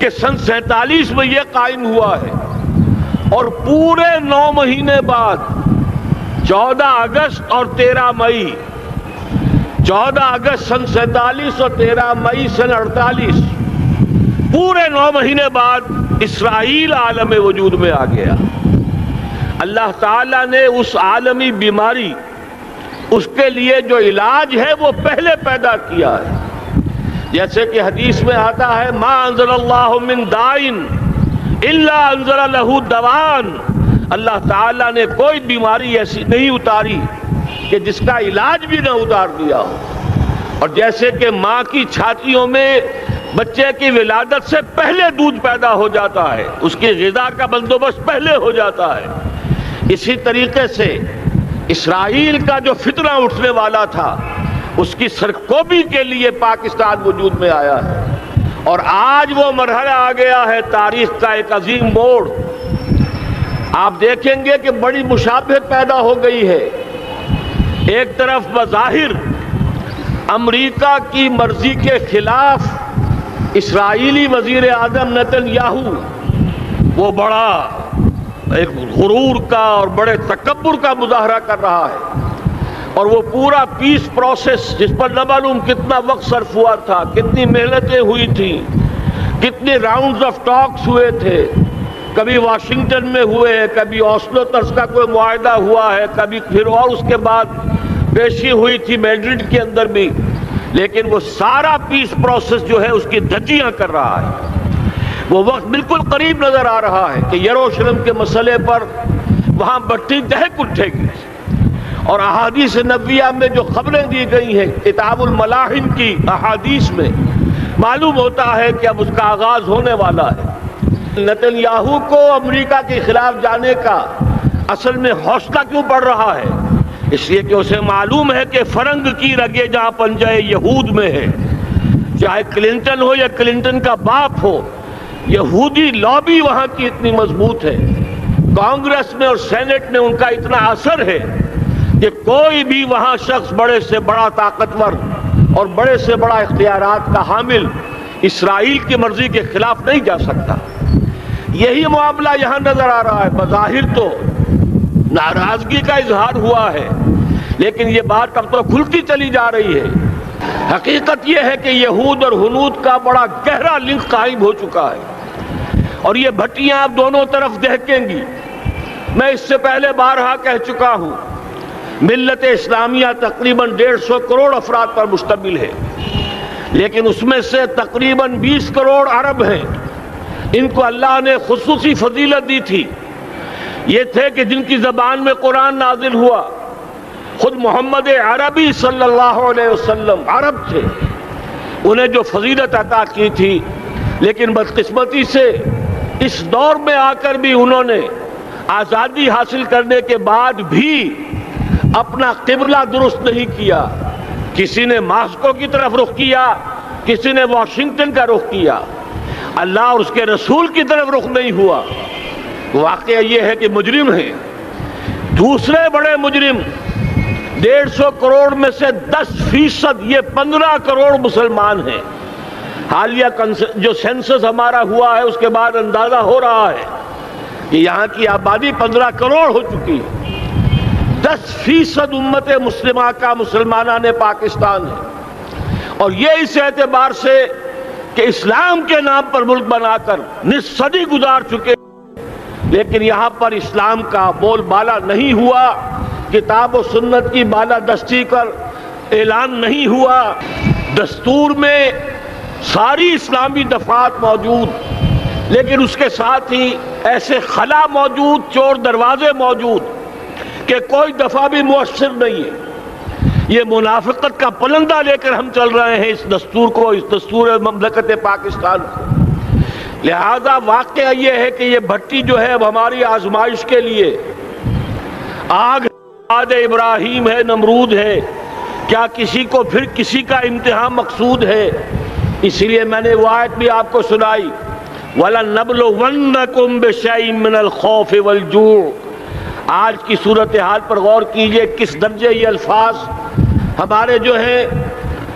کہ سن 47 میں یہ قائم ہوا ہے، اور پورے 9 مہینے بعد 14 اگست اور 13 مئی، 14 اگست سن 47 اور 13 مئی سن 48، پورے 9 مہینے بعد اسرائیل عالم وجود میں آ گیا۔ اللہ تعالیٰ نے اس عالمی بیماری، اس کے لیے جو علاج ہے وہ پہلے پیدا کیا ہے۔ جیسے کہ حدیث میں آتا ہے ما انزل اللہ من دائن الا انزل لہ دوان، اللہ تعالیٰ نے کوئی بیماری ایسی نہیں اتاری کہ جس کا علاج بھی نہ اتار دیا ہو۔ اور جیسے کہ ماں کی چھاتیوں میں بچے کی ولادت سے پہلے دودھ پیدا ہو جاتا ہے، اس کی غذا کا بندوبست پہلے ہو جاتا ہے، اسی طریقے سے اسرائیل کا جو فتنہ اٹھنے والا تھا اس کی سرکوبی کے لیے پاکستان وجود میں آیا ہے۔ اور آج وہ مرحلہ آ گیا ہے، تاریخ کا ایک عظیم موڑ۔ آپ دیکھیں گے کہ بڑی مشابہت پیدا ہو گئی ہے۔ ایک طرف بظاہر امریکہ کی مرضی کے خلاف اسرائیلی وزیر اعظم نیتن یاہو وہ بڑا ایک غرور کا اور بڑے تکبر کا مظاہرہ کر رہا ہے، اور وہ پورا پیس پروسیس جس پر نہ معلوم کتنا وقت صرف ہوا تھا، کتنی محنتیں ہوئی تھیں، کتنے راؤنڈز آف ٹاکس ہوئے تھے، کبھی واشنگٹن میں ہوئے ہیں، کبھی اوسلو طرز کا کوئی معاہدہ ہوا ہے، کبھی پھر اور اس کے بعد پیشی ہوئی تھی میڈرڈ کے اندر بھی، لیکن وہ سارا پیس پروسیس جو ہے اس کی دھجیاں کر رہا ہے۔ وہ وقت بالکل قریب نظر آ رہا ہے کہ یروشلم کے مسئلے پر وہاں بٹی دہک اٹھے گی، اور احادیث نبویہ میں جو خبریں دی گئی ہیں کتاب الملاحم کی احادیث میں معلوم ہوتا ہے کہ اب اس کا آغاز ہونے والا ہے۔ نیتن یاہو کو امریکہ کے خلاف جانے کا اصل میں حوصلہ کیوں پڑ رہا ہے؟ اس لیے کہ اسے معلوم ہے کہ فرنگ کی رگیں جہاں پنجہ یہود میں ہے، چاہے کلنٹن ہو یا کلنٹن کا باپ ہو، یہودی لابی وہاں کی اتنی مضبوط ہے، کانگریس میں اور سینٹ میں ان کا اتنا اثر ہے کہ کوئی بھی وہاں شخص بڑے سے بڑا طاقتور اور بڑے سے بڑا اختیارات کا حامل اسرائیل کی مرضی کے خلاف نہیں جا سکتا۔ یہی معاملہ یہاں نظر آ رہا ہے۔ بظاہر تو ناراضگی کا اظہار ہوا ہے، لیکن یہ بات اب تو کھلتی چلی جا رہی ہے۔ حقیقت یہ ہے کہ یہود اور ہنود کا بڑا گہرا لنک قائم ہو چکا ہے، اور یہ بھٹیاں اب دونوں طرف دہکیں گی۔ میں اس سے پہلے بارہا کہہ چکا ہوں، ملت اسلامیہ تقریباً 150 کروڑ افراد پر مشتمل ہے، لیکن اس میں سے تقریباً 20 کروڑ عرب ہیں۔ ان کو اللہ نے خصوصی فضیلت دی تھی، یہ تھے کہ جن کی زبان میں قرآن نازل ہوا، خود محمد عربی صلی اللہ علیہ وسلم عرب تھے، انہیں جو فضیلت عطا کی تھی، لیکن بدقسمتی سے اس دور میں آ کر بھی انہوں نے آزادی حاصل کرنے کے بعد بھی اپنا قبلہ درست نہیں کیا۔ کسی نے ماسکو کی طرف رخ کیا، کسی نے واشنگٹن کا رخ کیا، اللہ اور اس کے رسول کی طرف رخ نہیں ہوا۔ واقعہ یہ ہے کہ مجرم ہیں، دوسرے بڑے مجرم 150 کروڑ میں سے 10% یہ 15 کروڑ مسلمان ہیں۔ حالیہ جو سینسس ہمارا ہوا ہے اس کے بعد اندازہ ہو رہا ہے کہ یہاں کی آبادی 15 کروڑ ہو چکی ہے۔ 10% امت مسلمہ کا مسلمانان پاکستان ہے، اور یہ اس اعتبار سے کہ اسلام کے نام پر ملک بنا کر نصف صدی گزار چکے، لیکن یہاں پر اسلام کا بول بالا نہیں ہوا، کتاب و سنت کی بالادستی کر اعلان نہیں ہوا۔ دستور میں ساری اسلامی دفعات موجود، لیکن اس کے ساتھ ہی ایسے خلا موجود، چور دروازے موجود کہ کوئی دفعہ بھی مؤثر نہیں ہے۔ یہ منافقت کا پلندہ لے کر ہم چل رہے ہیں اس دستور کو، اس دستور مملکت پاکستان کو۔ لہذا واقعہ یہ ہے کہ یہ بھٹی جو ہے اب ہماری آزمائش کے لیے آگ آد ابراہیم ہے، نمرود ہے، کیا کسی کو پھر کسی کا امتحان مقصود ہے؟ اسی لیے میں نے وہ آیت بھی آپ کو سنائی، وَلَنَّبْلُوَنَّكُمْ بِشَيْءٍ مِّنَ الْخَوْفِ وَالْجُوعِ۔ آج کی صورتحال پر غور کیجئے، کس درجے یہ الفاظ ہمارے جو ہیں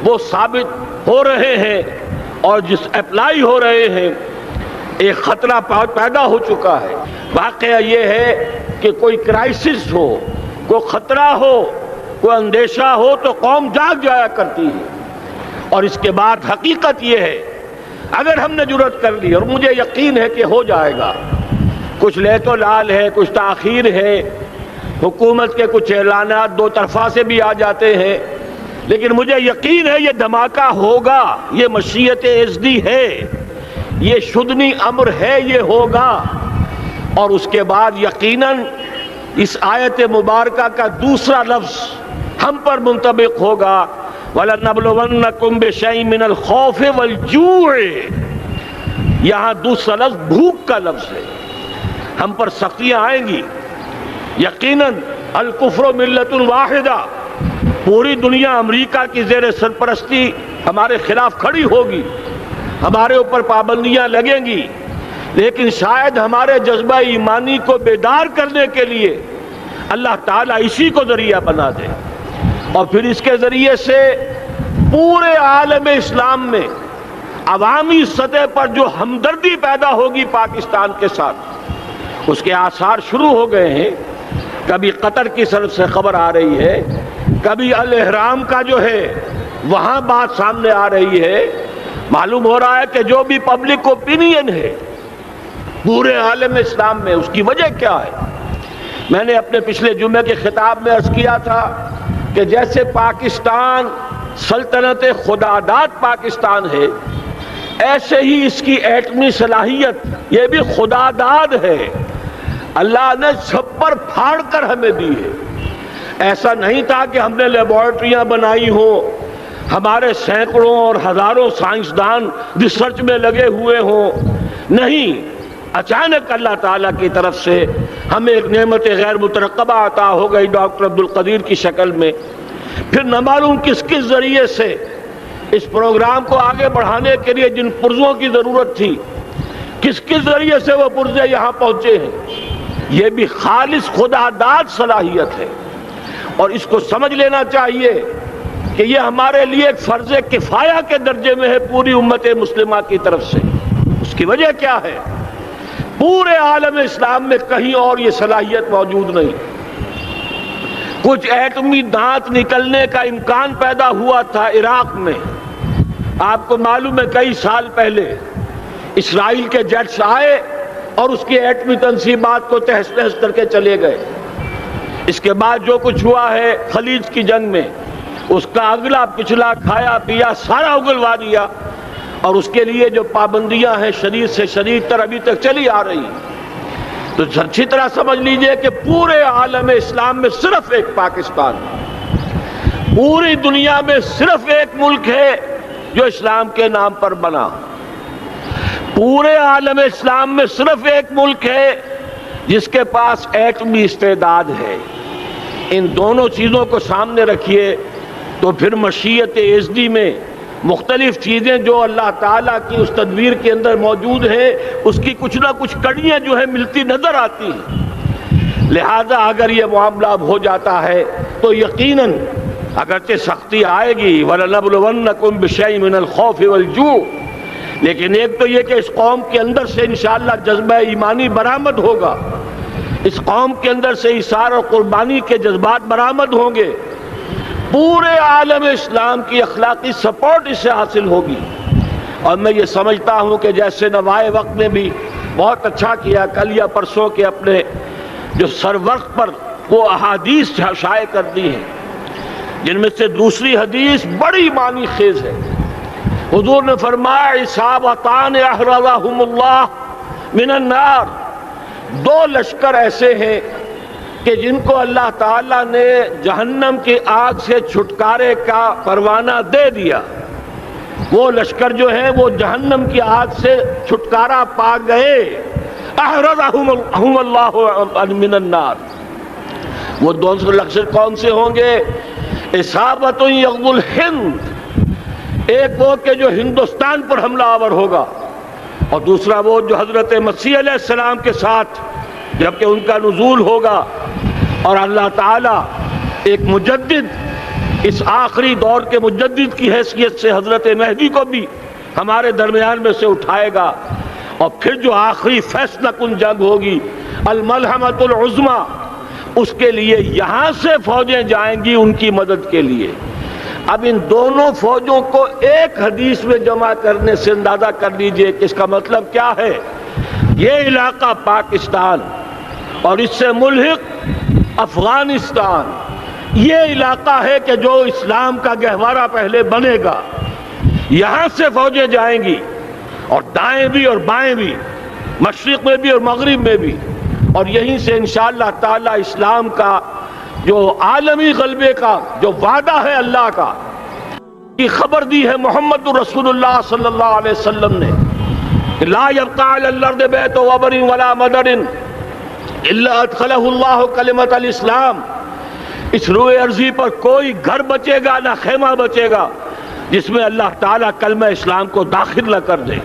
وہ ثابت ہو رہے ہیں اور جس اپلائی ہو رہے ہیں۔ ایک خطرہ پیدا ہو چکا ہے۔ واقعہ یہ ہے کہ کوئی کرائسس ہو، کوئی خطرہ ہو، کوئی اندیشہ ہو تو قوم جاگ جایا کرتی ہے، اور اس کے بعد حقیقت یہ ہے اگر ہم نے جرأت کر لی، اور مجھے یقین ہے کہ ہو جائے گا، کچھ لیت و لال ہے، کچھ تاخیر ہے، حکومت کے کچھ اعلانات دو طرفہ سے بھی آ جاتے ہیں، لیکن مجھے یقین ہے یہ دھماکہ ہوگا، یہ مشیت ازدی ہے، یہ شدنی امر ہے، یہ ہوگا۔ اور اس کے بعد یقیناً اس آیت مبارکہ کا دوسرا لفظ ہم پر منطبق ہوگا، وَلَنَبْلُوَنَّكُمْ بِشَيْءٍ مِّنَ الْخَوْفِ وَالْجُوعِ، یہاں دوسرا لفظ بھوک کا لفظ ہے۔ ہم پر سختیاں آئیں گی، یقیناً الکفر ملت واحدہ، پوری دنیا امریکہ کی زیر سرپرستی ہمارے خلاف کھڑی ہوگی، ہمارے اوپر پابندیاں لگیں گی، لیکن شاید ہمارے جذبہ ایمانی کو بیدار کرنے کے لیے اللہ تعالیٰ اسی کو ذریعہ بنا دے، اور پھر اس کے ذریعے سے پورے عالم اسلام میں عوامی سطح پر جو ہمدردی پیدا ہوگی پاکستان کے ساتھ، اس کے آثار شروع ہو گئے ہیں۔ کبھی قطر کی طرف سے خبر آ رہی ہے، کبھی الاحرام کا جو ہے وہاں بات سامنے آ رہی ہے۔ معلوم ہو رہا ہے کہ جو بھی پبلک اوپینین ہے پورے عالم اسلام میں، اس کی وجہ کیا ہے؟ میں نے اپنے پچھلے جمعے کے خطاب میں عرض کیا تھا کہ جیسے پاکستان سلطنت خداداد پاکستان ہے، ایسے ہی اس کی ایٹمی صلاحیت یہ بھی خداداد ہے، اللہ نے چھپر پھاڑ کر ہمیں دی ہے۔ ایسا نہیں تھا کہ ہم نے لیبارٹریاں بنائی ہوں، ہمارے سینکڑوں اور ہزاروں سائنسدان ریسرچ میں لگے ہوئے ہوں، نہیں، اچانک اللہ تعالیٰ کی طرف سے ہمیں ایک نعمت غیر مترقبہ عطا ہو گئی ڈاکٹر عبدالقدیر کی شکل میں۔ پھر نہ معلوم کس کس ذریعے سے اس پروگرام کو آگے بڑھانے کے لیے جن پرزوں کی ضرورت تھی، کس کس ذریعے سے وہ پرزے یہاں پہنچے ہیں، یہ بھی خالص خداداد صلاحیت ہے، اور اس کو سمجھ لینا چاہیے کہ یہ ہمارے لیے ایک فرض کفایہ کے درجے میں ہے پوری امت مسلمہ کی طرف سے۔ اس کی وجہ کیا ہے؟ پورے عالم اسلام میں کہیں اور یہ صلاحیت موجود نہیں۔ کچھ ایٹمی دانت نکلنے کا امکان پیدا ہوا تھا عراق میں، آپ کو معلوم ہے کئی سال پہلے اسرائیل کے جیٹس آئے اور اس کی ایٹمی تنصیبات کو تہس نہس کر کے چلے گئے۔ اس کے بعد جو کچھ ہوا ہے خلیج کی جنگ میں، اس کا اگلا پچھلا کھایا پیا سارا اگلوا دیا، اور اس کے لیے جو پابندیاں ہیں شدید سے شدید تر ابھی تک چلی آ رہی ہیں۔ تو اچھی طرح سمجھ لیجئے کہ پورے عالم اسلام میں صرف ایک پاکستان ہے، پوری دنیا میں صرف ایک ملک ہے جو اسلام کے نام پر بنا، پورے عالم اسلام میں صرف ایک ملک ہے جس کے پاس ایٹمی استعداد ہے۔ ان دونوں چیزوں کو سامنے رکھیے تو پھر مشیت ازدی میں مختلف چیزیں جو اللہ تعالیٰ کی اس تدبیر کے اندر موجود ہیں، اس کی کچھ نہ کچھ کڑیاں جو ہے ملتی نظر آتی ہیں۔ لہذا اگر یہ معاملہ ہو جاتا ہے تو یقیناً اگرچہ سختی آئے گی، وَلَنَبْلُوَنَّكُمْ بِشَيْءٍ مِّنَ الْخَوْفِ وَالْجُوعِ، لیکن ایک تو یہ کہ اس قوم کے اندر سے انشاءاللہ جذبہ ایمانی برآمد ہوگا، اس قوم کے اندر سے ایثار اور قربانی کے جذبات برآمد ہوں گے، پورے عالم اسلام کی اخلاقی سپورٹ اس سے حاصل ہوگی۔ اور میں یہ سمجھتا ہوں کہ جیسے نوائے وقت نے بھی بہت اچھا کیا، کل یا پرسوں کے اپنے جو سر وقت پر وہ احادیث شائع کر دی ہیں، جن میں سے دوسری حدیث بڑی معنی خیز ہے۔ حضور نے فرمایا اصابتان احرزہم اللہ من النار، دو لشکر ایسے ہیں کہ جن کو اللہ تعالیٰ نے جہنم کی آگ سے چھٹکارے کا پروانہ دے دیا، وہ لشکر جو ہیں وہ جہنم کی آگ سے چھٹکارا پا گئے، احرزہم اللہ من النار۔ وہ دوسرے لشکر کون سے ہوں گے؟ اصابت یغزو الہند، ایک وہ کہ جو ہندوستان پر حملہ آور ہوگا، اور دوسرا وہ جو حضرت مسیح علیہ السلام کے ساتھ جبکہ ان کا نزول ہوگا، اور اللہ تعالیٰ ایک مجدد، اس آخری دور کے مجدد کی حیثیت سے حضرت مہدی کو بھی ہمارے درمیان میں سے اٹھائے گا، اور پھر جو آخری فیصلہ کن جنگ ہوگی الملحمۃ العظمیٰ، اس کے لیے یہاں سے فوجیں جائیں گی ان کی مدد کے لیے۔ اب ان دونوں فوجوں کو ایک حدیث میں جمع کرنے سے اندازہ کر لیجئے کہ اس کا مطلب کیا ہے۔ یہ علاقہ پاکستان اور اس سے ملحق افغانستان، یہ علاقہ ہے کہ جو اسلام کا گہوارہ پہلے بنے گا۔ یہاں سے فوجیں جائیں گی اور دائیں بھی اور بائیں بھی، مشرق میں بھی اور مغرب میں بھی، اور یہیں سے انشاءاللہ تعالی اسلام کا جو عالمی غلبے کا جو وعدہ ہے اللہ کا، کی خبر دی ہے محمد رسول اللہ صلی اللہ علیہ وسلم نے، لا يبقى على الارض بیت وبر ولا مدر الا ادخله اللہ کلمۃ الاسلام۔ اس روئے ارضی پر کوئی گھر بچے گا نہ خیمہ بچے گا جس میں اللہ تعالیٰ کلمہ اسلام کو داخل نہ کر دے۔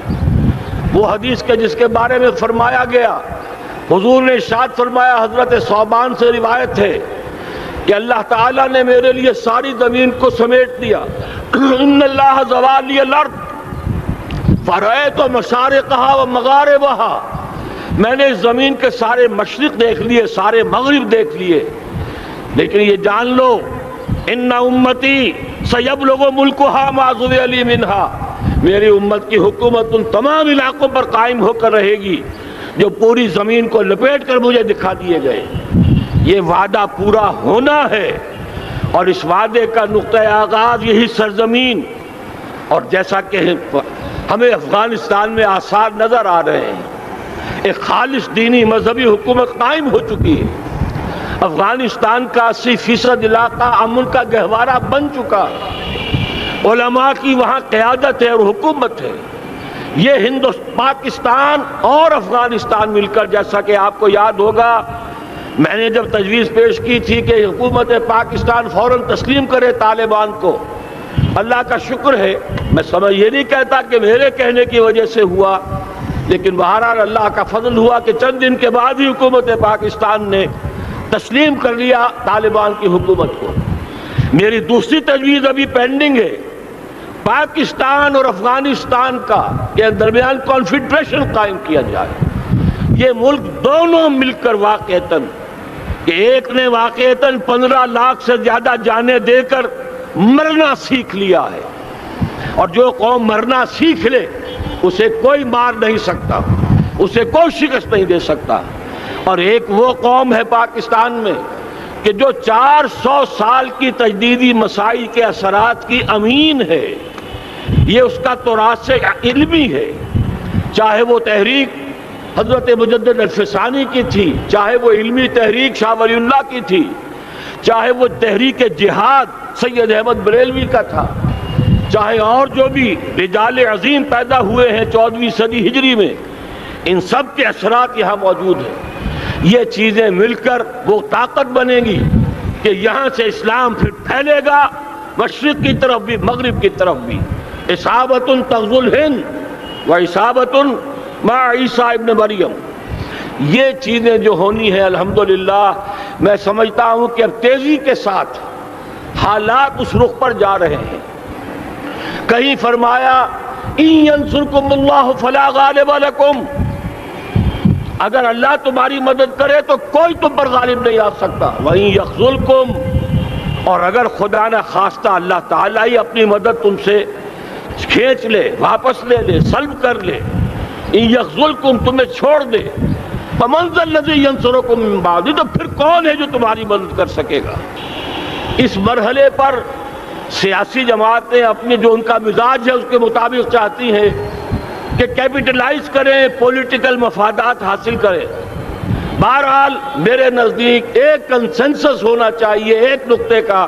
وہ حدیث کے جس کے بارے میں فرمایا گیا، حضور نے ارشاد فرمایا، حضرت ثوبان سے روایت ہے کہ اللہ تعالیٰ نے میرے لیے ساری زمین کو سمیٹ دیا۔ ان اللہ زوالی الارض فرأیت مشارقها ومغاربها، میں نے اس زمین کے سارے مشرق دیکھ لیے، سارے مغرب دیکھ لیے، لیکن یہ جان لو ان امتی سیبلغ ملکها ما ذوی علی منها، میری امت کی حکومت ان تمام علاقوں پر قائم ہو کر رہے گی جو پوری زمین کو لپیٹ کر مجھے دکھا دیے گئے۔ یہ وعدہ پورا ہونا ہے، اور اس وعدے کا نقطہ آغاز یہی سرزمین، اور جیسا کہ ہمیں افغانستان میں آثار نظر آ رہے ہیں، ایک خالص دینی مذہبی حکومت قائم ہو چکی ہے۔ افغانستان کا 80% علاقہ امن کا گہوارہ بن چکا، علماء کی وہاں قیادت ہے اور حکومت ہے۔ یہ پاکستان اور افغانستان مل کر، جیسا کہ آپ کو یاد ہوگا میں نے جب تجویز پیش کی تھی کہ حکومت پاکستان فوراً تسلیم کرے طالبان کو، اللہ کا شکر ہے، میں سمجھ یہ نہیں کہتا کہ میرے کہنے کی وجہ سے ہوا، لیکن بہرحال اللہ کا فضل ہوا کہ چند دن کے بعد ہی حکومت پاکستان نے تسلیم کر لیا طالبان کی حکومت کو۔ میری دوسری تجویز ابھی پینڈنگ ہے، پاکستان اور افغانستان کا کے درمیان کانفیڈریشن قائم کیا جائے۔ یہ ملک دونوں مل کر واقعتاً، کہ ایک نے واقعتاً 15 لاکھ سے زیادہ جانیں دے کر مرنا سیکھ لیا ہے، اور جو قوم مرنا سیکھ لے اسے کوئی مار نہیں سکتا، اسے کوئی شکست نہیں دے سکتا، اور ایک وہ قوم ہے پاکستان میں کہ جو 400 سال کی تجدیدی مسائی کے اثرات کی امین ہے۔ یہ اس کا تراث علمی ہے، چاہے وہ تحریک حضرت مجدد الفسانی کی تھی، چاہے وہ علمی تحریک شاہ ولی اللہ کی تھی، چاہے وہ تحریک جہاد سید احمد بریلوی کا تھا، چاہے اور جو بھی رجال عظیم پیدا ہوئے ہیں 14ویں صدی ہجری میں، ان سب کے اثرات یہاں موجود ہیں۔ یہ چیزیں مل کر وہ طاقت بنے گی کہ یہاں سے اسلام پھر پھیلے گا، مشرق کی طرف بھی مغرب کی طرف بھی۔ اصابت تغزو الہند و اصابت مع عیسیٰ ابن مریم، یہ چیزیں جو ہونی ہیں الحمدللہ میں سمجھتا ہوں کہ اب تیزی کے ساتھ حالات اس رخ پر جا رہے ہیں۔ کہیں فرمایا ان ینصرکم اللہ فلا غالب لکم، اگر اللہ تمہاری مدد کرے تو کوئی تم پر غالب نہیں آ سکتا، وَإِن يَخْذُلْكُمْ، اور اگر خدا نہ خواستہ اللہ تعالیٰ ہی اپنی مدد تم سے کھینچ لے، واپس لے لے، سلب کر لے، ان یخذلکم، تمہیں چھوڑ دے، فمن ذا الذی ینصرکم من بعد، تو پھر کون ہے جو تمہاری مدد کر سکے گا۔ اس مرحلے پر سیاسی جماعتیں اپنے جو ان کا مزاج ہے اس کے مطابق چاہتی ہیں کہ کیپٹلائز کریں، پولیٹیکل مفادات حاصل کریں۔ بہرحال میرے نزدیک ایک کنسنسس ہونا چاہیے، ایک نقطے کا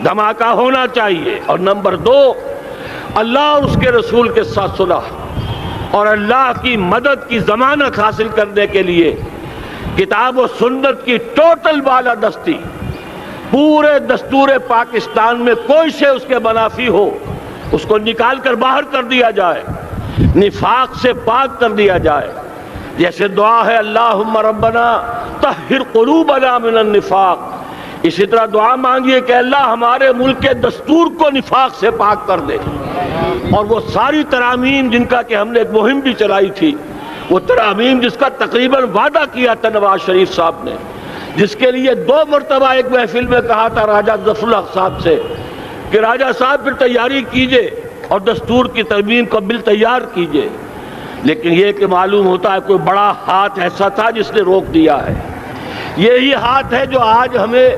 دھماکہ ہونا چاہیے، اور نمبر 2 اللہ اور اس کے رسول کے ساتھ صلح اور اللہ کی مدد کی ضمانت حاصل کرنے کے لیے کتاب و سنت کی ٹوٹل بالادستی، پورے دستور پاکستان میں کوئی شے اس کے منافی ہو اس کو نکال کر باہر کر دیا جائے، نفاق سے پاک کر دیا جائے۔ جیسے دعا ہے اللہم ربنا طہر قلوبنا من النفاق، اسی طرح دعا مانگیے کہ اللہ ہمارے ملک کے دستور کو نفاق سے پاک کر دے۔ اور وہ ساری ترامیم جن کا کہ ہم نے ایک مہم بھی چلائی تھی، وہ ترامیم جس کا تقریباً وعدہ کیا تھا نواز شریف صاحب نے، جس کے لیے 2 مرتبہ ایک محفل میں کہا تھا راجہ ظفر الحق صاحب سے کہ راجہ صاحب پھر تیاری کیجئے اور دستور کی ترمیم کا بل تیار کیجئے، لیکن یہ کہ معلوم ہوتا ہے کوئی بڑا ہاتھ ایسا تھا جس نے روک دیا ہے۔ یہی ہاتھ ہے جو آج ہمیں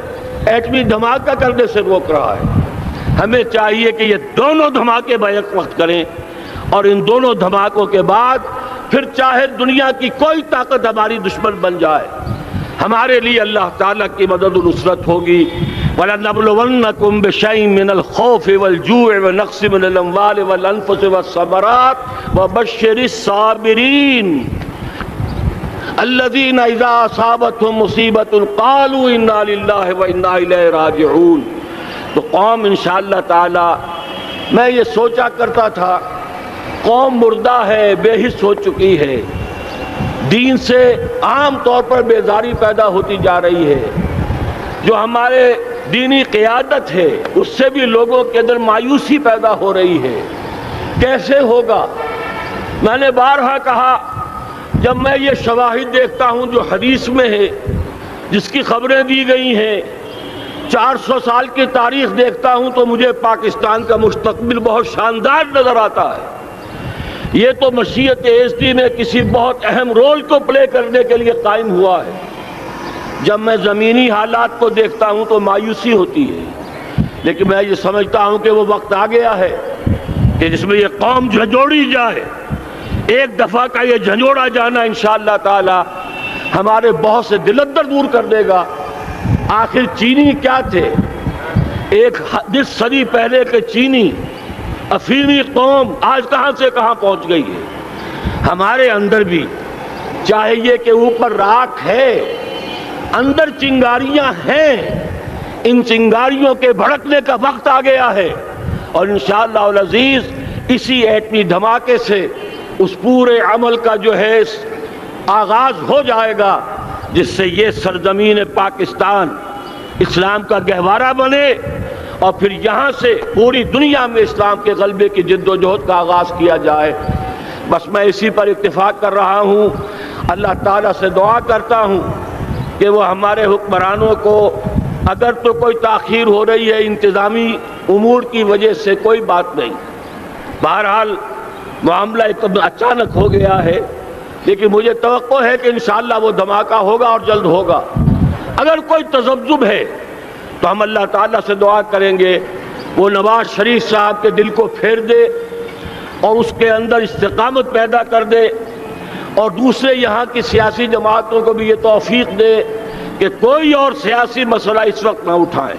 ایٹمی دھماکہ کرنے سے روک رہا ہے۔ ہمیں چاہیے کہ یہ دونوں دھماکے بیک وقت کریں، اور ان دونوں دھماکوں کے بعد پھر چاہے دنیا کی کوئی طاقت ہماری دشمن بن جائے، ہمارے لیے اللہ تعالیٰ کی مدد و نصرت ہوگی۔ وَلَنَبْلُوَنَّكُمْ بِشَيْءٍ مِّنَ الْخَوْفِ وَالْجُوعِ وَنَقْصٍ مِّنَ الْأَمْوَالِ وَالْأَنفُسِ وَالثَّمَرَاتِ وَبَشِّرِ الصَّابِرِينَ الَّذِينَ إِذَا أَصَابَتْهُم مُّصِيبَةٌ قَالُوا إِنَّا لِلَّهِ وَإِنَّا إِلَيْهِ رَاجِعُونَ۔ تو قوم انشاءاللہ تعالی، میں یہ سوچا کرتا تھا قوم مردہ ہے، بے حس ہو چکی ہے، دین سے عام طور پر بیزاری پیدا ہوتی جا رہی ہے، جو ہمارے دینی قیادت ہے اس سے بھی لوگوں کے اندر مایوسی پیدا ہو رہی ہے۔ کیسے ہوگا؟ میں نے بارہا کہا، جب میں یہ شواہد دیکھتا ہوں جو حدیث میں ہے، جس کی خبریں دی گئی ہیں، 400 سال کی تاریخ دیکھتا ہوں تو مجھے پاکستان کا مستقبل بہت شاندار نظر آتا ہے۔ یہ تو مشیت ایزدی میں کسی بہت اہم رول کو پلے کرنے کے لیے قائم ہوا ہے۔ جب میں زمینی حالات کو دیکھتا ہوں تو مایوسی ہوتی ہے، لیکن میں یہ سمجھتا ہوں کہ وہ وقت آ گیا ہے کہ جس میں یہ قوم جھنجھوڑی جائے۔ ایک دفعہ کا یہ جھنجھوڑا جانا انشاءاللہ تعالی ہمارے بہت سے دل اندر دور کر دے گا۔ آخر چینی کیا تھے؟ ایک 10 صدی پہلے کے چینی افریقی قوم آج کہاں سے کہاں پہنچ گئی ہے۔ ہمارے اندر بھی چاہیے کہ اوپر راکھ ہے، اندر چنگاریاں ہیں، ان چنگاریوں کے بھڑکنے کا وقت آ گیا ہے، اور انشاءاللہ العزیز اسی ایٹمی دھماکے سے اس پورے عمل کا جو ہے آغاز ہو جائے گا، جس سے یہ سرزمین پاکستان اسلام کا گہوارہ بنے، اور پھر یہاں سے پوری دنیا میں اسلام کے غلبے کی جد و جہد کا آغاز کیا جائے۔ بس میں اسی پر اتفاق کر رہا ہوں۔ اللہ تعالیٰ سے دعا کرتا ہوں کہ وہ ہمارے حکمرانوں کو، اگر تو کوئی تاخیر ہو رہی ہے انتظامی امور کی وجہ سے، کوئی بات نہیں، بہرحال معاملہ ایک اچانک ہو گیا ہے، لیکن مجھے توقع ہے کہ انشاءاللہ وہ دھماکہ ہوگا اور جلد ہوگا۔ اگر کوئی تذبذب ہے تو ہم اللہ تعالیٰ سے دعا کریں گے وہ نواز شریف صاحب کے دل کو پھیر دے اور اس کے اندر استقامت پیدا کر دے، اور دوسرے یہاں کی سیاسی جماعتوں کو بھی یہ توفیق دے کہ کوئی اور سیاسی مسئلہ اس وقت نہ اٹھائیں۔